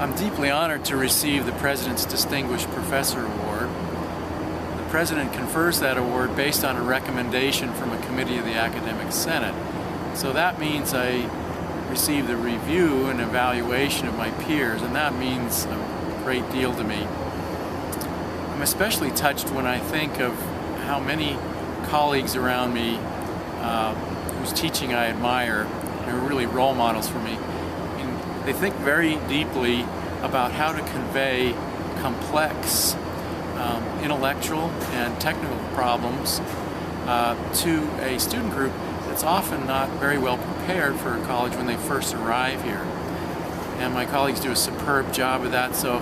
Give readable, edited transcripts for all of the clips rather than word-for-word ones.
I'm deeply honored to receive the President's Distinguished Professor Award. The President confers that award based on a recommendation from a committee of the Academic Senate. So that means I receive the review and evaluation of my peers, and that means a great deal to me. I'm especially touched when I think of how many colleagues around me whose teaching I admire and are really role models for me. They think very deeply about how to convey complex intellectual and technical problems to a student group that's often not very well prepared for college when they first arrive here. And my colleagues do a superb job of that, so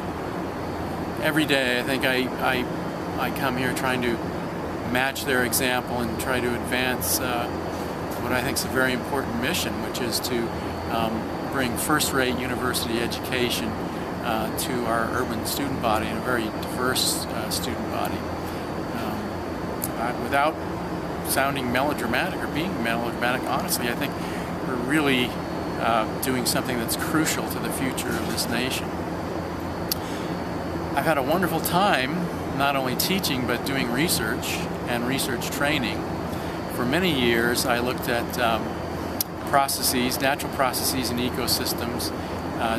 every day I think I come here trying to match their example and try to advance what I think is a very important mission, which is to bring first-rate university education to our urban student body and a very diverse student body. Without sounding melodramatic or being melodramatic, honestly, I think we're really doing something that's crucial to the future of this nation. I've had a wonderful time not only teaching but doing research and research training. For many years I looked at processes, natural processes and ecosystems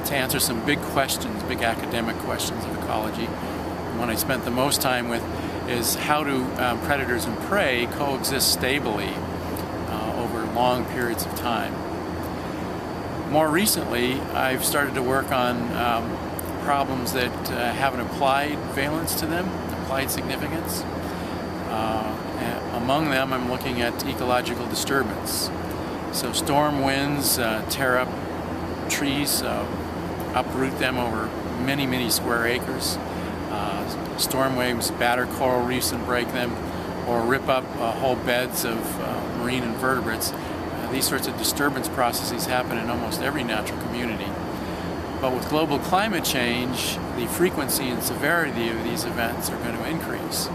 to answer some big questions, big academic questions of ecology. And one I spent the most time with is how do predators and prey coexist stably over long periods of time. More recently, I've started to work on problems that have an applied valence to them, applied significance. Among them, I'm looking at ecological disturbance. So storm winds tear up trees, uproot them over many, many square acres. Storm waves batter coral reefs and break them, or rip up whole beds of marine invertebrates. These sorts of disturbance processes happen in almost every natural community. But with global climate change, the frequency and severity of these events are going to increase.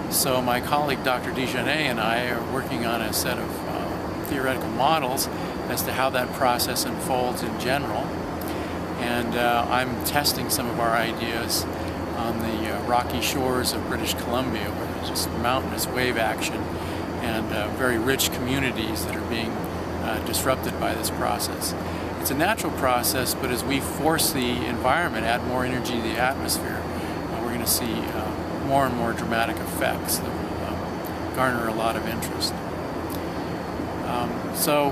So my colleague Dr. Dejanay and I are working on a set of theoretical models as to how that process unfolds in general. And I'm testing some of our ideas on the rocky shores of British Columbia, where there's just mountainous wave action and very rich communities that are being disrupted by this process. It's a natural process, but as we force the environment, add more energy to the atmosphere, we're going to see more and more dramatic effects that will garner a lot of interest. So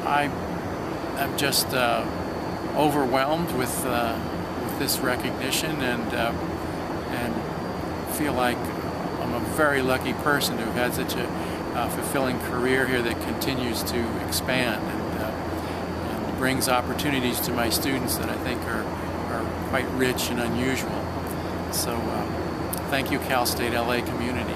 I'm just overwhelmed with this recognition, and feel like I'm a very lucky person to have had such a fulfilling career here that continues to expand and brings opportunities to my students that I think are quite rich and unusual. So thank you, Cal State LA community.